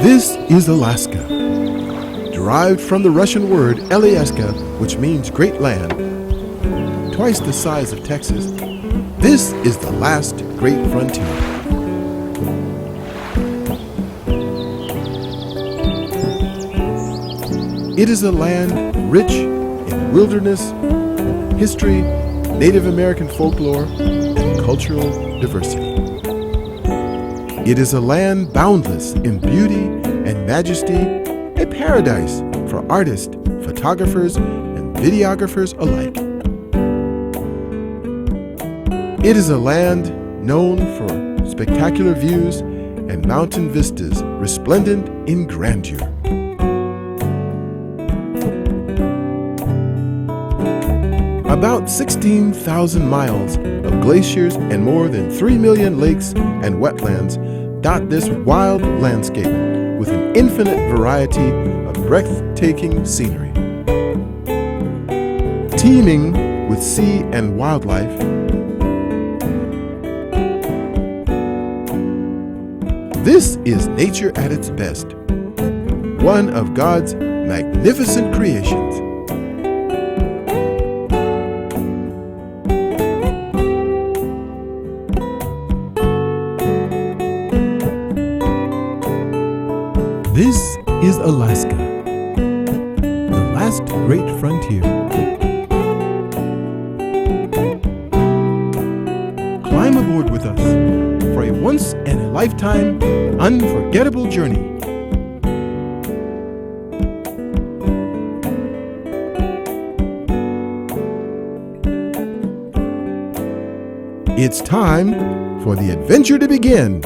This is Alaska, derived from the Russian word Alyaska, which means great land. Twice the size of Texas, this is the last great frontier. It is a land rich in wilderness, history, Native American folklore, and cultural diversity. It is a land boundless in beauty and majesty, a paradise for artists, photographers, and videographers alike. It is a land known for spectacular views and mountain vistas resplendent in grandeur. About 16,000 miles of glaciers and more than 3 million lakes and wetlands dot this wild landscape with an infinite variety of breathtaking scenery. Teeming with sea and wildlife, this is nature at its best, one of God's magnificent creations. This is Alaska, the last great frontier. Climb aboard with us for a once-in-a-lifetime, unforgettable journey. It's time for the adventure to begin,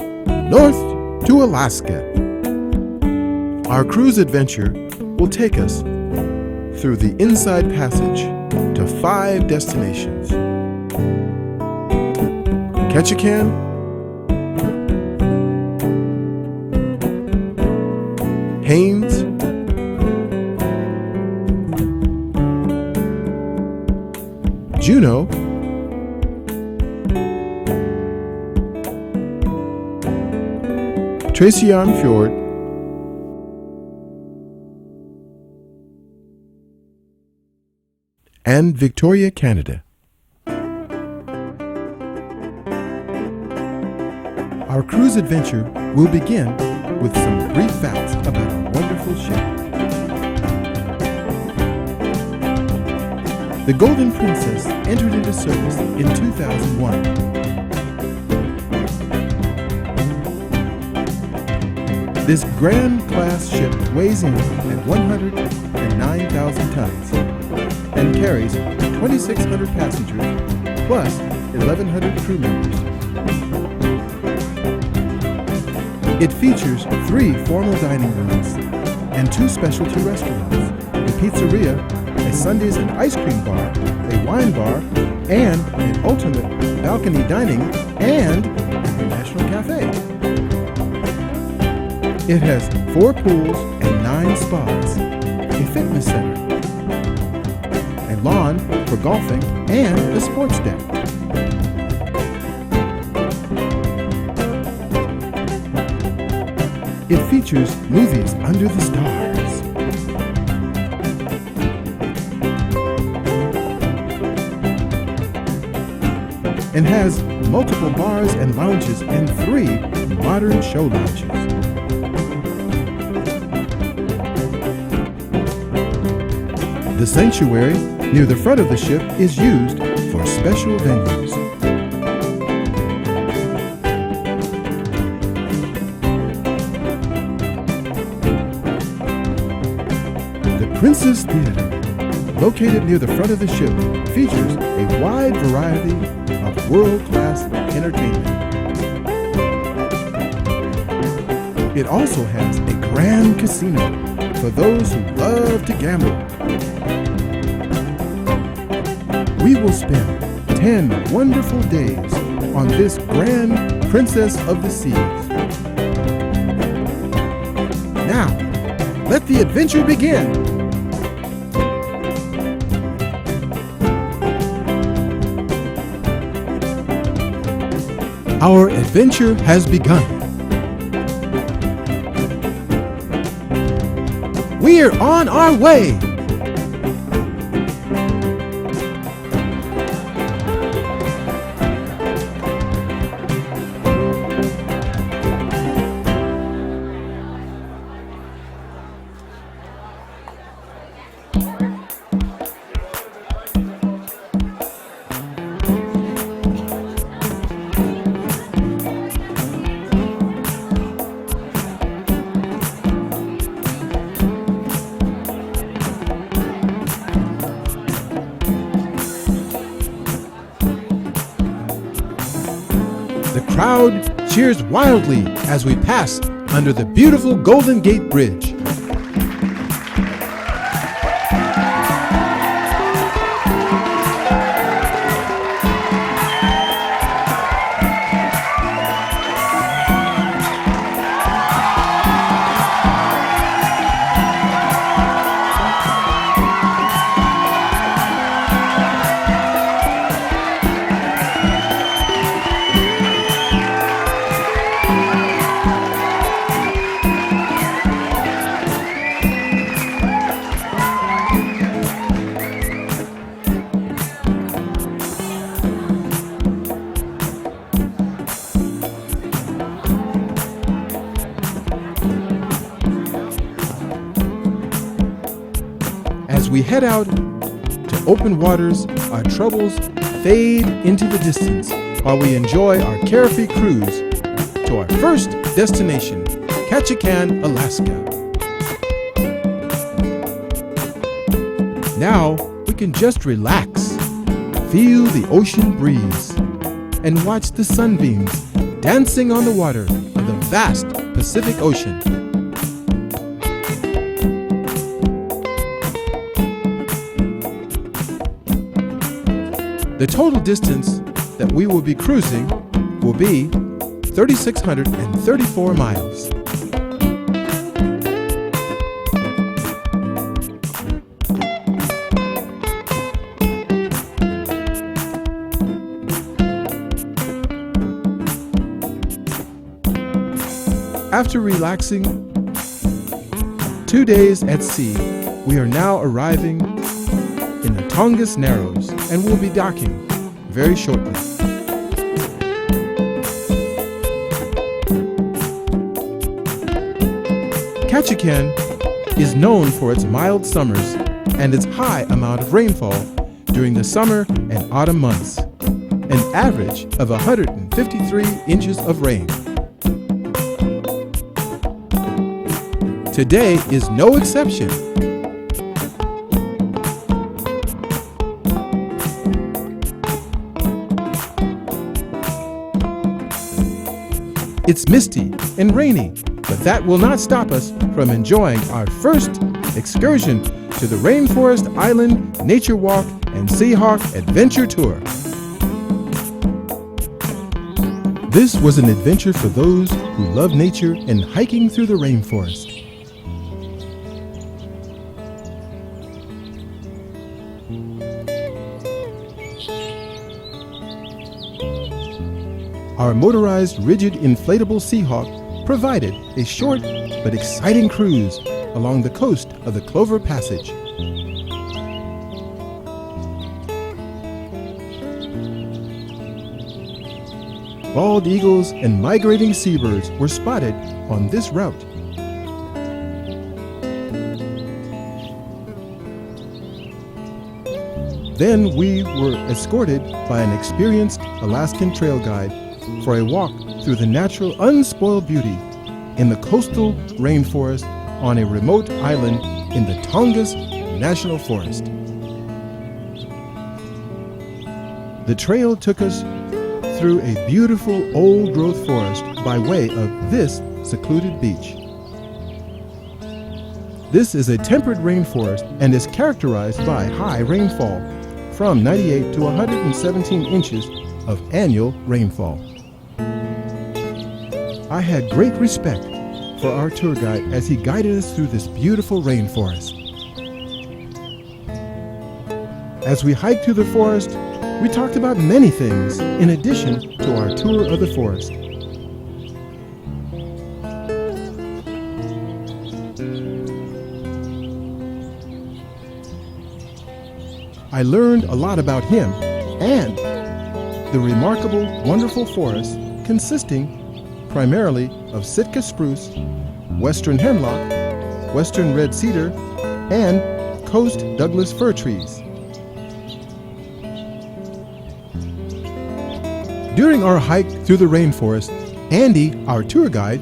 north to Alaska. Our cruise adventure will take us through the Inside Passage to 5 destinations: Ketchikan, Haines, Juneau, Tracy-on Fjord, and Victoria, Canada. Our cruise adventure will begin with some brief facts about our wonderful ship. The Golden Princess entered into service in 2001. This grand class ship weighs in at 109,000 tons and carries 2,600 passengers plus 1,100 crew members. It features 3 formal dining rooms and 2 specialty restaurants, a pizzeria, a Sundays and ice cream bar, a wine bar, and an ultimate balcony dining and international cafe. It has 4 pools and 9 spas, a fitness center, a lawn for golfing, and a sports deck. It features movies under the stars. And has multiple bars and lounges and 3 modern show lounges. The sanctuary near the front of the ship is used for special venues. The Princess Theater, located near the front of the ship, features a wide variety of world-class entertainment. It also has a grand casino for those who love to gamble. We will spend 10 wonderful days on this grand Princess of the Seas. Now, let the adventure begin. Our adventure has begun. We're on our way. The crowd cheers wildly as we pass under the beautiful Golden Gate Bridge. As we head out to open waters, our troubles fade into the distance while we enjoy our carefree cruise to our first destination, Ketchikan, Alaska. Now we can just relax, feel the ocean breeze, and watch the sunbeams dancing on the water of the vast Pacific Ocean. The total distance that we will be cruising will be 3,634 miles. After relaxing 2 days at sea, we are now arriving in the Tongass Narrows and will be docking very shortly. Ketchikan is known for its mild summers and its high amount of rainfall during the summer and autumn months, an average of 153 inches of rain. Today is no exception. It's misty and rainy, but that will not stop us from enjoying our first excursion to the Rainforest Island Nature Walk and Seahawk Adventure Tour. This was an adventure for those who love nature and hiking through the rainforest. Our motorized rigid inflatable Seahawk provided a short but exciting cruise along the coast of the Clover Passage. Bald eagles and migrating seabirds were spotted on this route. Then we were escorted by an experienced Alaskan trail guide for a walk through the natural unspoiled beauty in the coastal rainforest on a remote island in the Tongass National Forest. The trail took us through a beautiful old-growth forest by way of this secluded beach. This is a temperate rainforest and is characterized by high rainfall, from 98 to 117 inches of annual rainfall. I had great respect for our tour guide as he guided us through this beautiful rainforest. As we hiked through the forest, We talked about many things in addition to our tour of the forest. I learned a lot about him and the remarkable, wonderful forest consisting primarily of Sitka spruce, western hemlock, western red cedar, and coast Douglas fir trees. During our hike through the rainforest, Andy, our tour guide,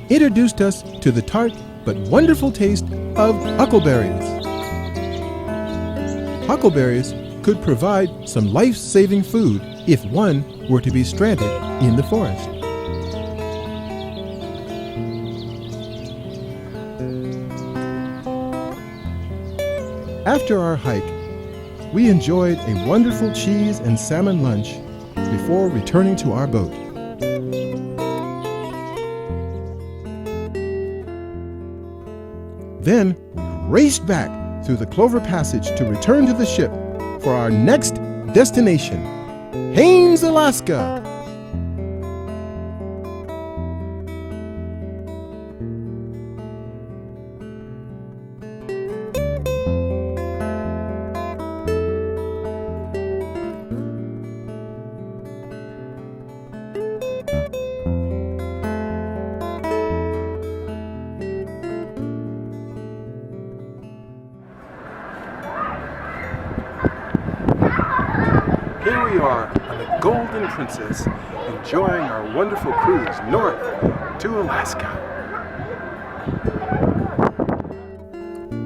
introduced us to the tart but wonderful taste of huckleberries. Huckleberries could provide some life-saving food if one were to be stranded in the forest. After our hike, we enjoyed a wonderful cheese and salmon lunch before returning to our boat. Then we raced back through the Clover Passage to return to the ship for our next destination, Haines, Alaska. Here we are on the Golden Princess, enjoying our wonderful cruise north to Alaska.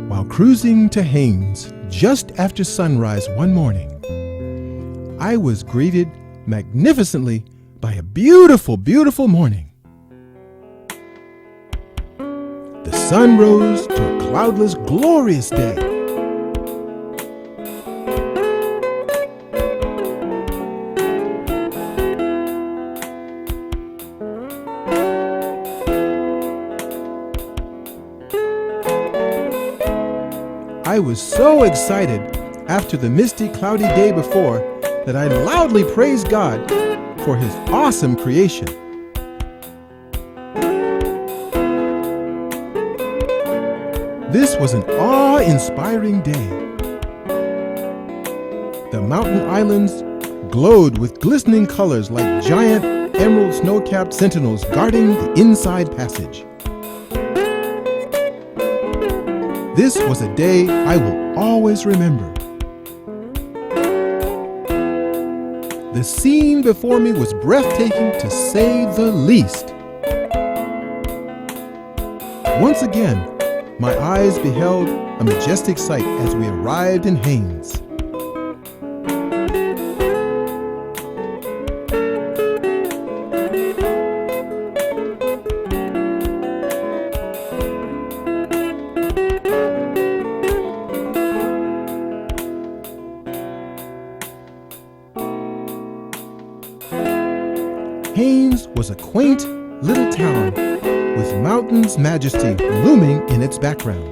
While cruising to Haines just after sunrise one morning, I was greeted magnificently by a beautiful, beautiful morning. The sun rose to a cloudless, glorious day. I was so excited after the misty, cloudy day before that I loudly praised God for His awesome creation. This was an awe-inspiring day. The mountain islands glowed with glistening colors like giant emerald snow-capped sentinels guarding the inside passage. This was a day I will always remember. The scene before me was breathtaking to say the least. Once again, my eyes beheld a majestic sight as we arrived in Haines. Haines was a quaint little town with mountain's majesty looming in its background.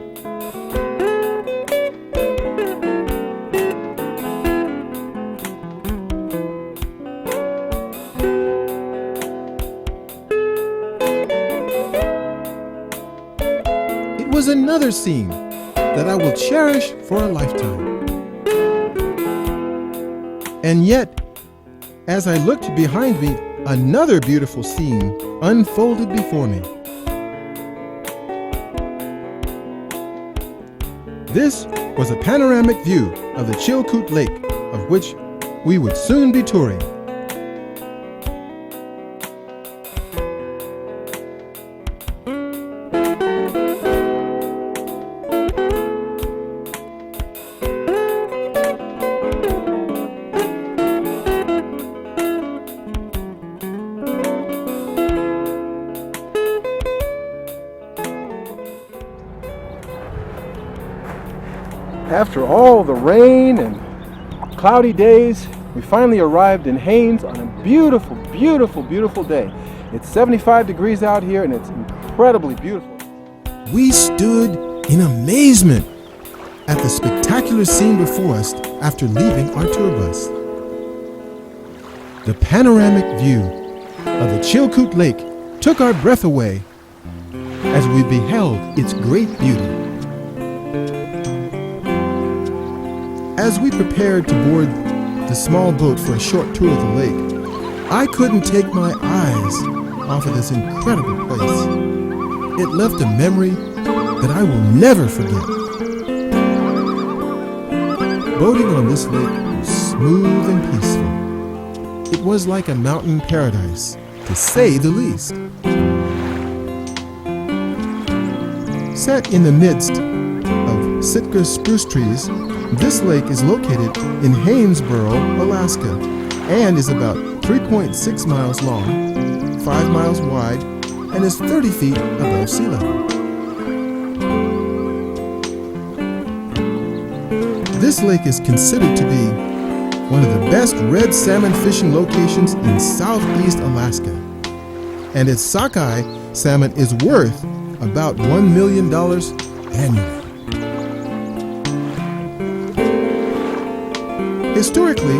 It was another scene that I will cherish for a lifetime. And yet, as I looked behind me, another beautiful scene unfolded before me. This was a panoramic view of the Chilkoot Lake, of which we would soon be touring. After all the rain and cloudy days, we finally arrived in Haines on a beautiful, beautiful, beautiful day. It's 75 degrees out here and it's incredibly beautiful. We stood in amazement at the spectacular scene before us after leaving our tour bus. The panoramic view of the Chilkoot Lake took our breath away as we beheld its great beauty. As we prepared to board the small boat for a short tour of the lake, I couldn't take my eyes off of this incredible place. It left a memory that I will never forget. Boating on this lake was smooth and peaceful. It was like a mountain paradise, to say the least. Set in the midst of Sitka spruce trees, this lake is located in Hanesboro, Alaska, and is about 3.6 miles long, 5 miles wide, and is 30 feet above sea level. This lake is considered to be one of the best red salmon fishing locations in southeast Alaska, and its sockeye salmon is worth about $1 million annually. Historically,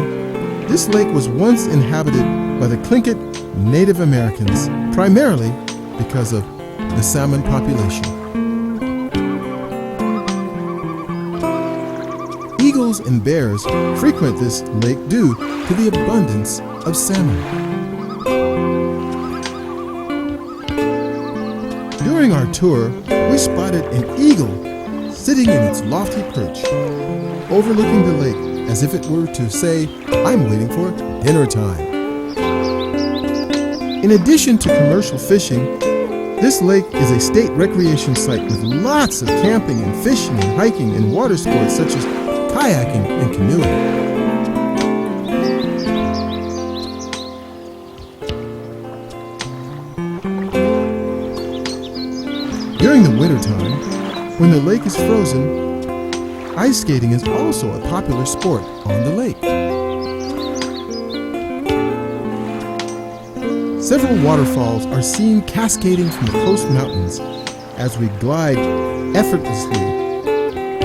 this lake was once inhabited by the Tlingit Native Americans, primarily because of the salmon population. Eagles and bears frequent this lake due to the abundance of salmon. During our tour, we spotted an eagle sitting in its lofty perch, overlooking the lake as if it were to say, "I'm waiting for dinner time." In addition to commercial fishing, this lake is a state recreation site with lots of camping and fishing and hiking and water sports such as kayaking and canoeing. During the wintertime, when the lake is frozen, ice skating is also a popular sport on the lake. Several waterfalls are seen cascading from the coast mountains as we glide effortlessly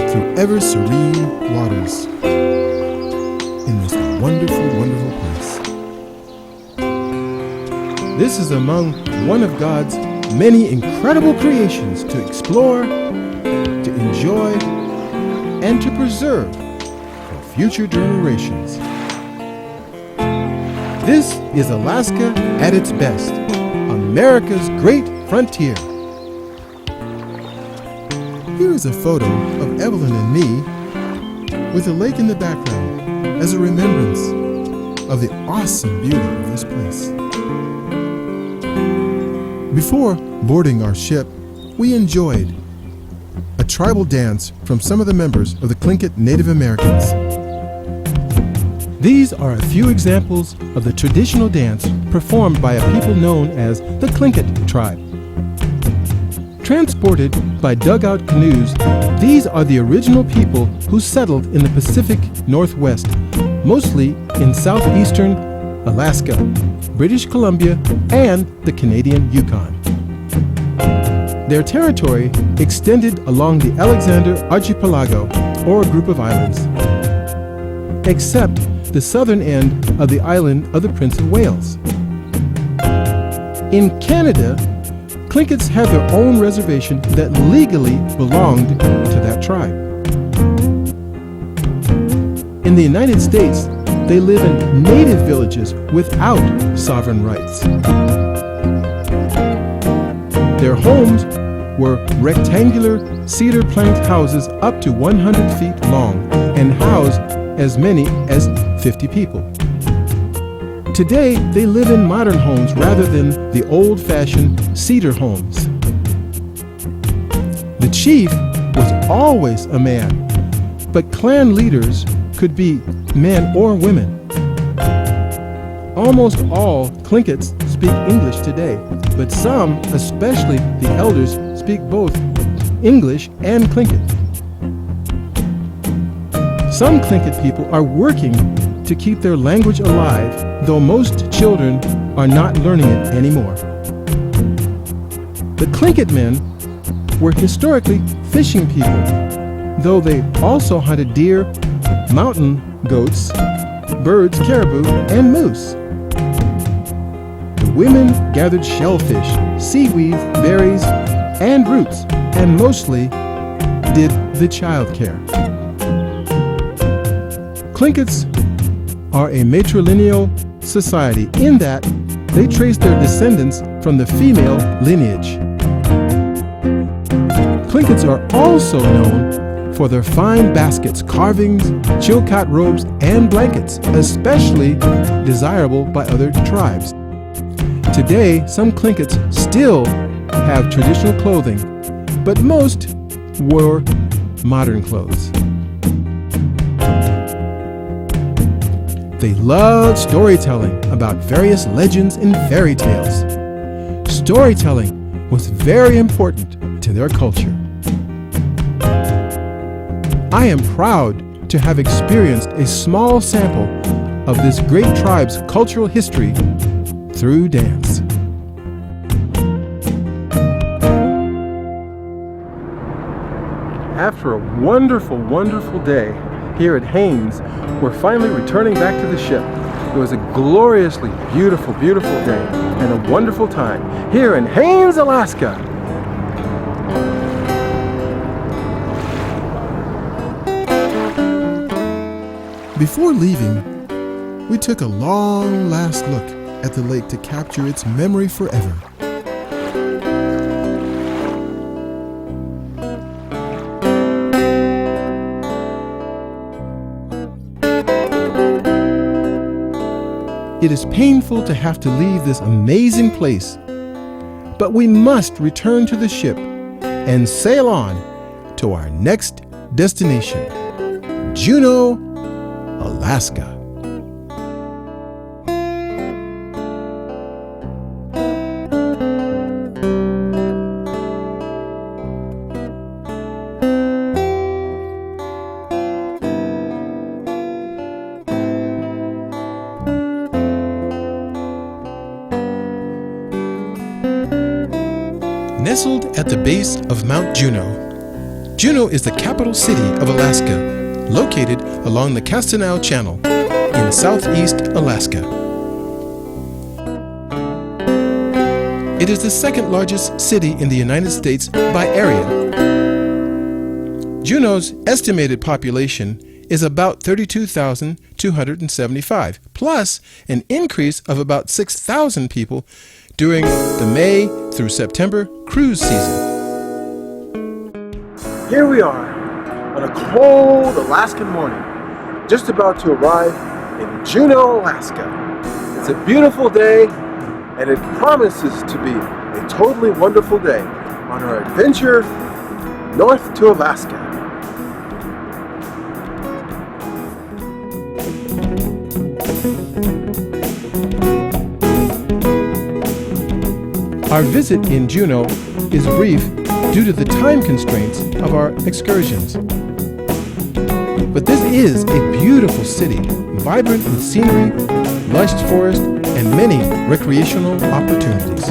through ever-serene waters in this wonderful, wonderful place. This is among one of God's many incredible creations to explore, to enjoy, and to preserve for future generations. This is Alaska at its best, America's great frontier. Here is a photo of Evelyn and me with a lake in the background as a remembrance of the awesome beauty of this place. Before boarding our ship, we enjoyed a tribal dance from some of the members of the Tlingit Native Americans. These are a few examples of the traditional dance performed by a people known as the Tlingit tribe. Transported by dugout canoes, these are the original people who settled in the Pacific Northwest, mostly in southeastern Alaska, British Columbia, and the Canadian Yukon. Their territory extended along the Alexander Archipelago, or group of islands, except the southern end of the island of the Prince of Wales. In Canada, Tlingits have their own reservation that legally belonged to that tribe. In the United States, they live in native villages without sovereign rights. Their homes were rectangular cedar planked houses up to 100 feet long and housed as many as 50 people. Today, they live in modern homes rather than the old-fashioned cedar homes. The chief was always a man, but clan leaders could be men or women. Almost all Tlingits speak English today, but some, especially the elders, speak both English and Tlingit. Some Tlingit people are working to keep their language alive, though most children are not learning it anymore. The Tlingit men were historically fishing people, though they also hunted deer, mountain goats, birds, caribou, and moose. women gathered shellfish, seaweed, berries, and roots, and mostly did the child care. Tlinkits are a matrilineal society in that they trace their descendants from the female lineage. Tlinkits are also known for their fine baskets, carvings, Chilkat robes, and blankets, especially desirable by other tribes. Today, some Tlinkits still have traditional clothing, but most wore modern clothes. They loved storytelling about various legends and fairy tales. Storytelling was very important to their culture. I am proud to have experienced a small sample of this great tribe's cultural history through dance. After a wonderful, wonderful day here at Haines, we're finally returning back to the ship. It was a gloriously beautiful, beautiful day and a wonderful time here in Haines, Alaska. Before leaving, we took a long last look at the lake to capture its memory forever. It is painful to have to leave this amazing place, but we must return to the ship and sail on to our next destination, Juneau, Alaska. Nestled at the base of Mount Juneau, Juneau is the capital city of Alaska, located along the Castaneau Channel in southeast Alaska. It is the second largest city in the United States by area. Juneau's estimated population is about 32,275, plus an increase of about 6,000 people during the May through September cruise season. Here we are on a cold Alaskan morning, just about to arrive in Juneau, Alaska. It's a beautiful day, and it promises to be a totally wonderful day on our adventure north to Alaska. Our visit in Juneau is brief due to the time constraints of our excursions. But this is a beautiful city, vibrant with scenery, lush forest, and many recreational opportunities.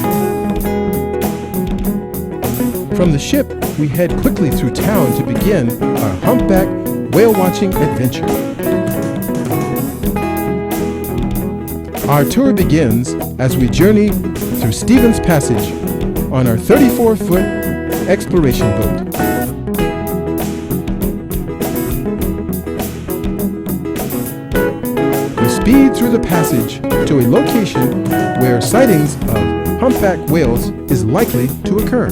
From the ship, we head quickly through town to begin our humpback whale watching adventure. Our tour begins as we journey through Stevens Passage on our 34-foot exploration boat. We speed through the passage to a location where sightings of humpback whales is likely to occur.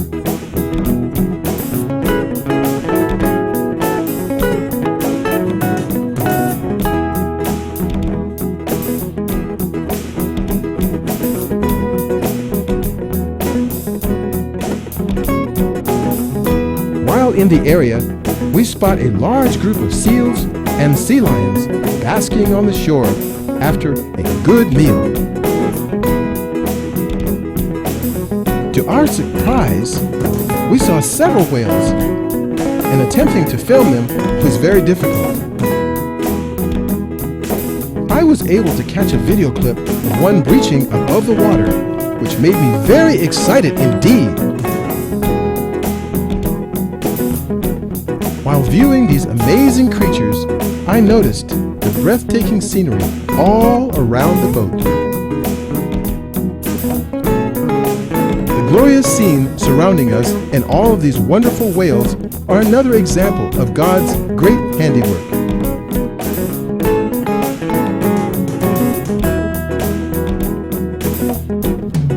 In the area, we spot a large group of seals and sea lions basking on the shore after a good meal. To our surprise, we saw several whales, and attempting to film them was very difficult. I was able to catch a video clip of one breaching above the water, which made me very excited indeed. While viewing these amazing creatures, I noticed the breathtaking scenery all around the boat. glorious scene surrounding us and all of these wonderful whales are another example of God's great handiwork.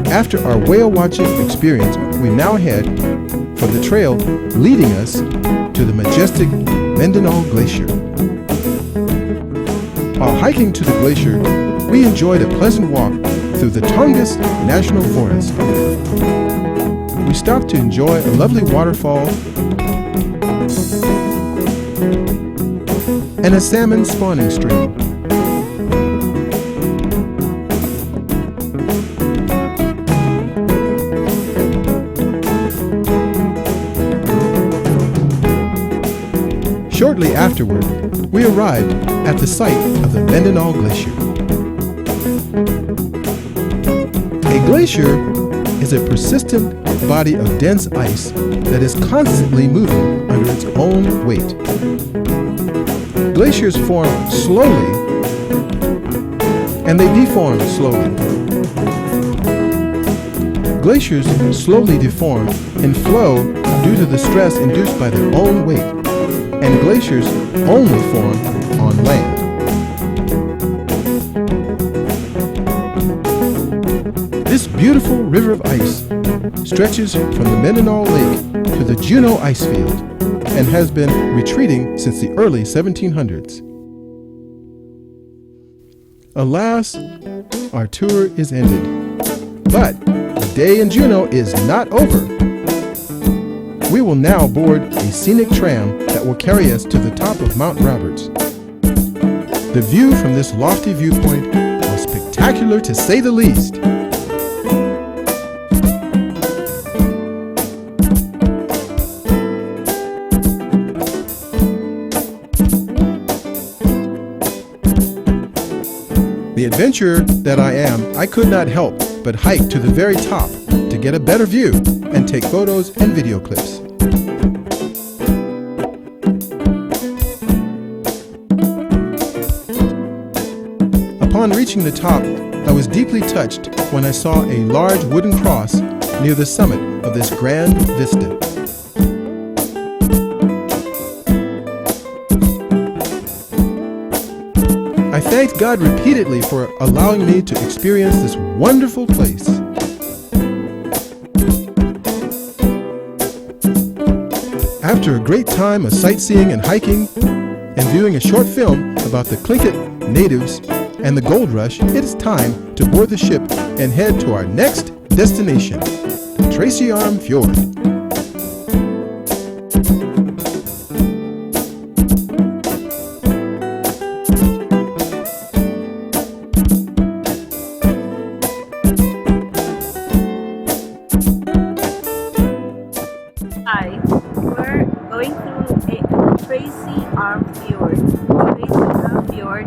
After our whale watching experience, we now head for the trail leading us to the majestic Mendenhall Glacier. While hiking to the glacier, we enjoyed a pleasant walk through the Tongass National Forest. We stopped to enjoy a lovely waterfall and a salmon spawning stream. Shortly afterward, we arrived at the site of the Mendenhall Glacier. A glacier is a persistent body of dense ice that is constantly moving under its own weight. Glaciers form slowly and they deform slowly. Glaciers slowly deform and flow due to the stress induced by their own weight, and glaciers only form on land. This beautiful river of ice stretches from the Mendenhall Lake to the Juneau ice field and has been retreating since the early 1700s. Alas, our tour is ended. But the day in Juneau is not over. We will now board a scenic tram that will carry us to the top of Mount Roberts. The view from this lofty viewpoint was spectacular to say the least. The adventurer that I am, I could not help but hike to the very top to get a better view and take photos and video clips. Upon reaching the top, I was deeply touched when I saw a large wooden cross near the summit of this grand vista. I thanked God repeatedly for allowing me to experience this wonderful place. After a great time of sightseeing and hiking and viewing a short film about the Tlingit natives and the gold rush, it is time to board the ship and head to our next destination, the Tracy Arm Fjord. Hi, we're going through the Tracy Arm Fjord. Tracy Arm Fjord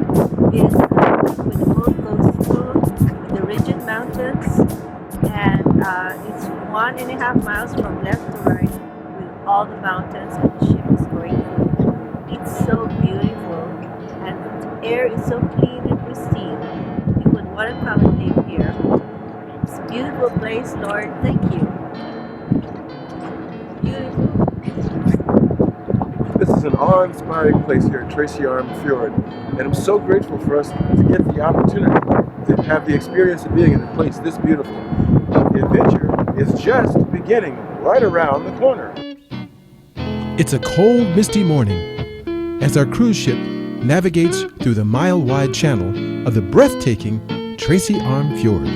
is where the boat goes through the rigid mountains, and it's 1.5 miles from left to right with all the mountains and the ship is going through. It's so beautiful and the air is so clean and pristine. You would want to come and live here. It's a beautiful place, Lord. Thank you. Beautiful. This is an awe-inspiring place here at Tracy Arm Fjord, and I'm so grateful for us to get the opportunity to have the experience of being in a place this beautiful. The adventure is just beginning right around the corner. It's a cold, misty morning as our cruise ship navigates through the mile-wide channel of the breathtaking Tracy Arm Fjord.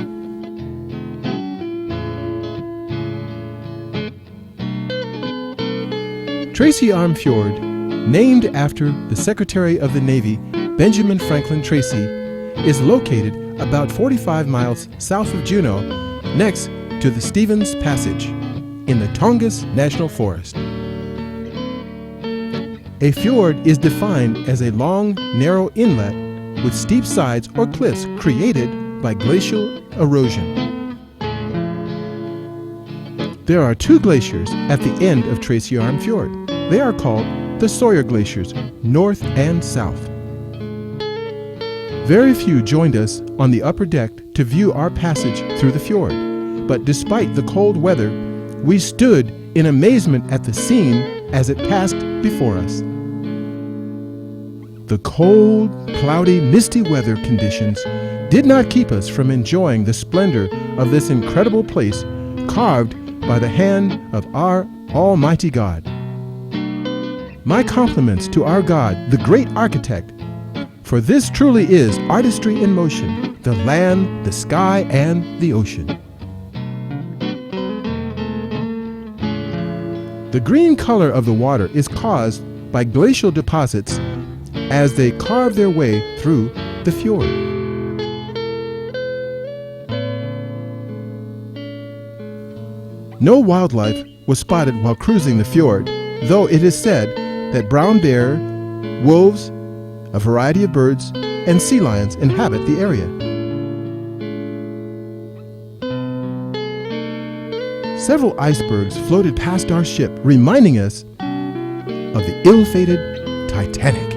Tracy Arm Fjord, named after the Secretary of the Navy, Benjamin Franklin Tracy, is located about 45 miles south of Juneau, next to the Stevens Passage in the Tongass National Forest. A fjord is defined as a long, narrow inlet with steep sides or cliffs created by glacial erosion. There are two glaciers at the end of Tracy Arm Fjord. They are called the Sawyer Glaciers, north and south. Very few joined us on the upper deck to view our passage through the fjord, but despite the cold weather, we stood in amazement at the scene as it passed before us. The cold, cloudy, misty weather conditions did not keep us from enjoying the splendor of this incredible place carved by the hand of our Almighty God. My compliments to our God, the great architect, for this truly is artistry in motion, the land, the sky, and the ocean. The green color of the water is caused by glacial deposits as they carve their way through the fjord. No wildlife was spotted while cruising the fjord, though it is said that brown bear, wolves, a variety of birds, and sea lions inhabit the area. Several icebergs floated past our ship, reminding us of the ill-fated Titanic.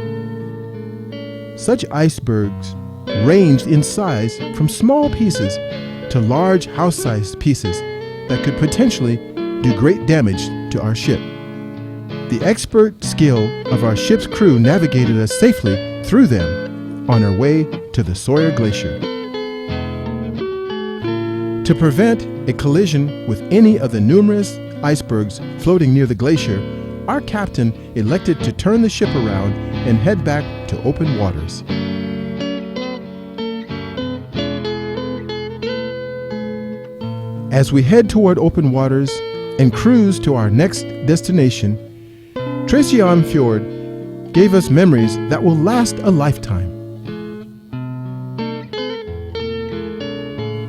Such icebergs ranged in size from small pieces to large house-sized pieces that could potentially do great damage to our ship. The expert skill of our ship's crew navigated us safely through them on our way to the Sawyer Glacier. To prevent a collision with any of the numerous icebergs floating near the glacier, our captain elected to turn the ship around and head back to open waters. As we head toward open waters and cruise to our next destination, Tracy-Arm Fjord gave us memories that will last a lifetime.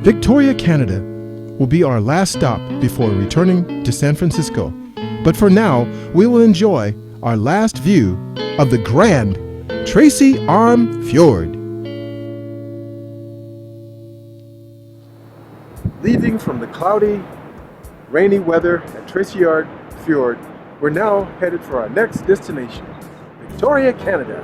Victoria, Canada will be our last stop before returning to San Francisco. But for now, we will enjoy our last view of the grand Tracy-Arm Fjord. Leaving from the cloudy, rainy weather at Tracy-Arm Fjord, we're now headed for our next destination, Victoria, Canada.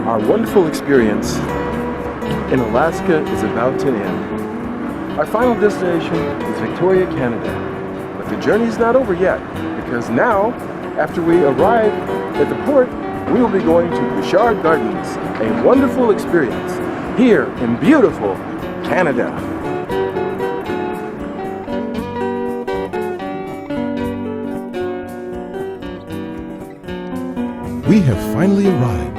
Our wonderful experience in Alaska is about to end. Our final destination is Victoria, Canada. But the journey is not over yet, because now, after we arrive at the port, we will be going to Bouchard Gardens, a wonderful experience here in beautiful Canada. We have finally arrived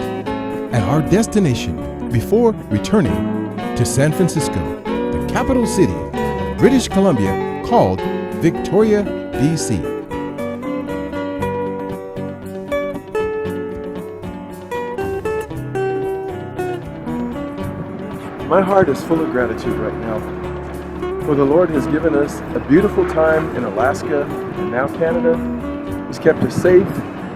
at our destination before returning to San Francisco, the capital city of British Columbia, called Victoria, BC. My heart is full of gratitude right now, for the Lord has given us a beautiful time in Alaska and now Canada. He's kept us safe.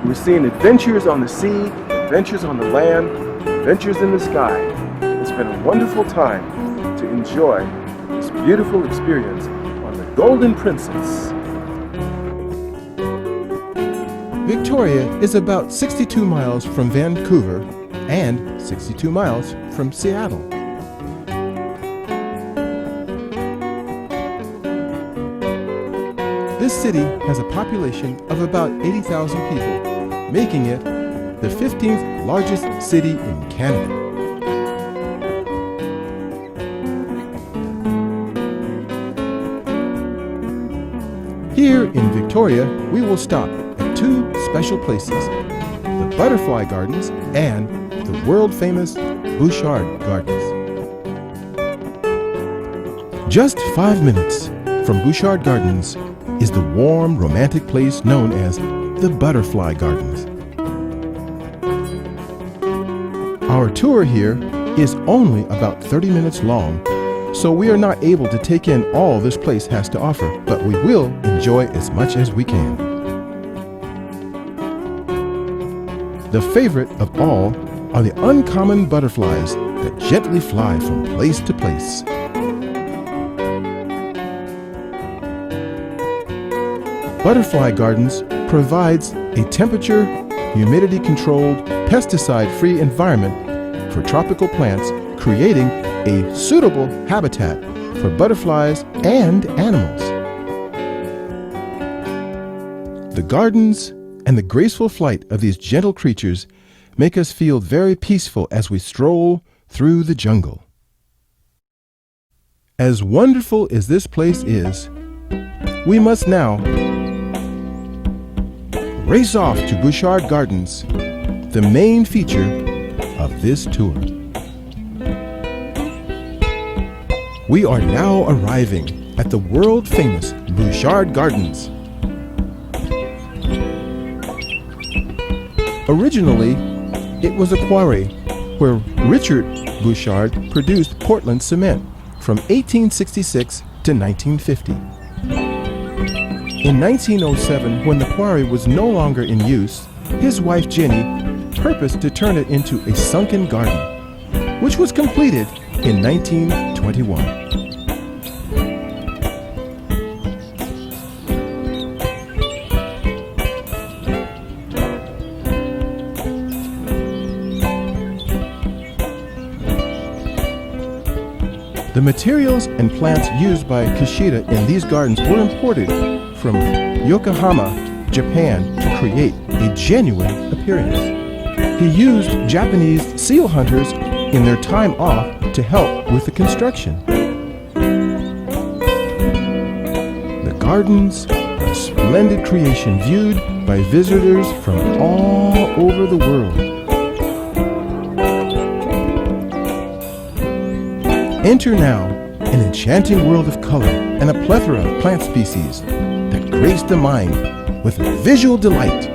We've seen adventures on the sea, adventures on the land, adventures in the sky. It's been a wonderful time to enjoy this beautiful experience on the Golden Princess. Victoria is about 62 miles from Vancouver and 62 miles from Seattle. This city has a population of about 80,000 people, making it the 15th largest city in Canada. Here in Victoria, we will stop at two special places, the Butterfly Gardens and the world-famous Bouchard Gardens. Just 5 minutes from Bouchard Gardens is the warm, romantic place known as the Butterfly Gardens. Our tour here is only about 30 minutes long, so we are not able to take in all this place has to offer, but we will enjoy as much as we can. The favorite of all are the uncommon butterflies that gently fly from place to place. Butterfly Gardens provides a temperature, humidity-controlled, pesticide-free environment for tropical plants, creating a suitable habitat for butterflies and animals. The gardens and the graceful flight of these gentle creatures make us feel very peaceful as we stroll through the jungle. As wonderful as this place is, we must now race off to Bouchard Gardens, the main feature of this tour. We are now arriving at the world-famous Bouchard Gardens. Originally, it was a quarry where Richard Bouchard produced Portland cement from 1866 to 1950. In 1907, when the quarry was no longer in use, his wife Jenny purposed to turn it into a sunken garden, which was completed in 1921. The materials and plants used by Kishida in these gardens were imported from Yokohama, Japan, to create a genuine appearance. He used Japanese seal hunters in their time off to help with the construction. The gardens are a splendid creation viewed by visitors from all over the world. Enter now an enchanting world of color and a plethora of plant species that grace the mind with visual delight.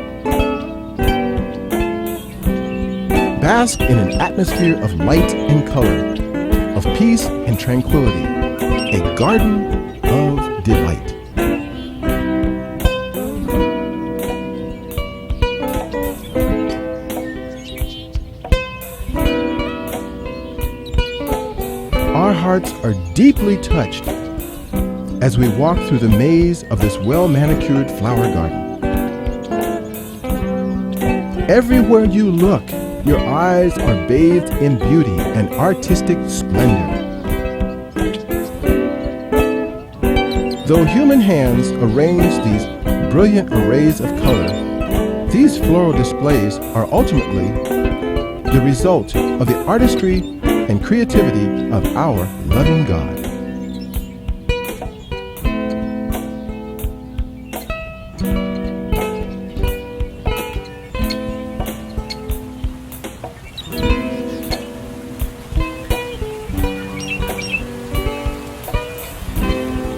Bask in an atmosphere of light and color, of peace and tranquility, a garden of delight. Our hearts are deeply touched as we walk through the maze of this well-manicured flower garden. Everywhere you look, your eyes are bathed in beauty and artistic splendor. Though human hands arrange these brilliant arrays of color, these floral displays are ultimately the result of the artistry and creativity of our loving God.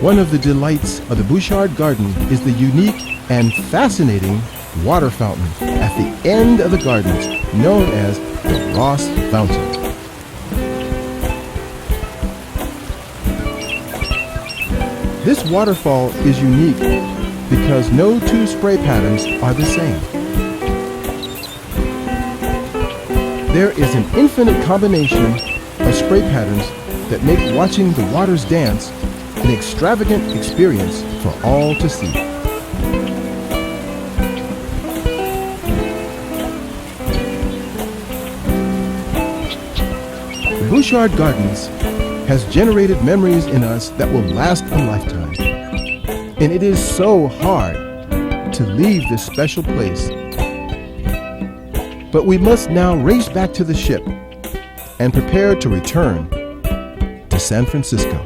One of the delights of the Bouchard Garden is the unique and fascinating water fountain at the end of the gardens, known as the Ross Fountain. This waterfall is unique because no two spray patterns are the same. There is an infinite combination of spray patterns that make watching the waters dance an extravagant experience for all to see. The Bouchard Gardens has generated memories in us that will last a lifetime. And it is so hard to leave this special place. But we must now race back to the ship and prepare to return to San Francisco.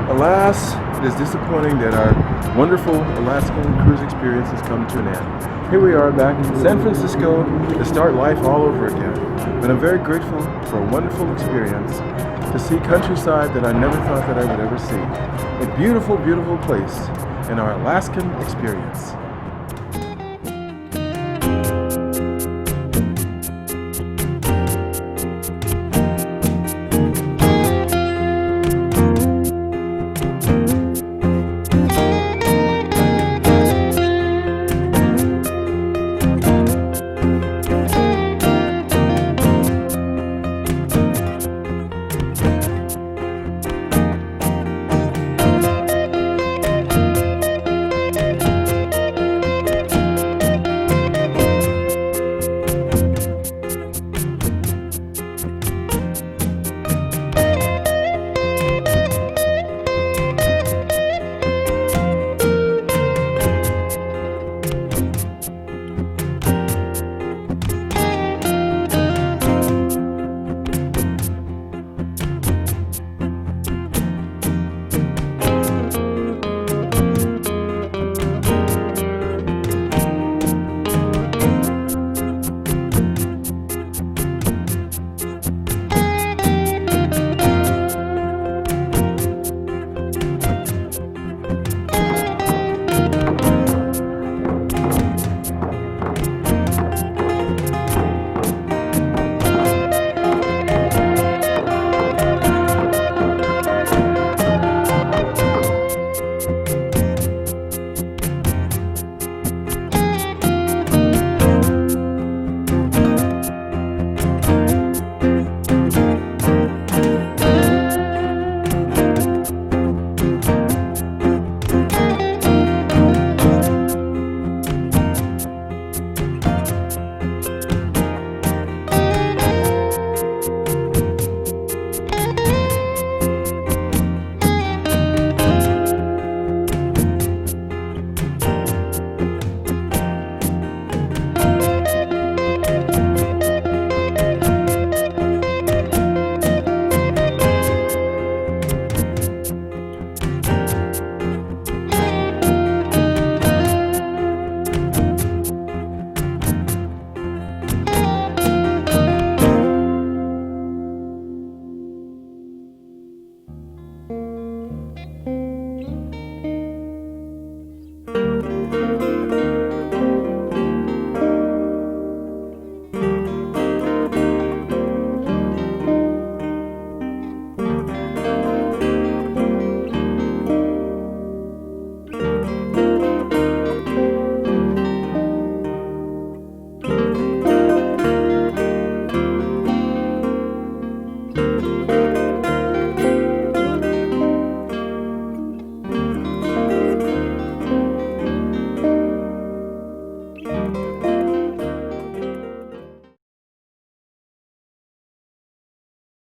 Alas, it is disappointing that our wonderful Alaskan cruise experience has come to an end. Here we are back in San Francisco to start life all over again. But I'm very grateful for a wonderful experience to see countryside that I never thought that I would ever see. A beautiful, beautiful place in our Alaskan experience.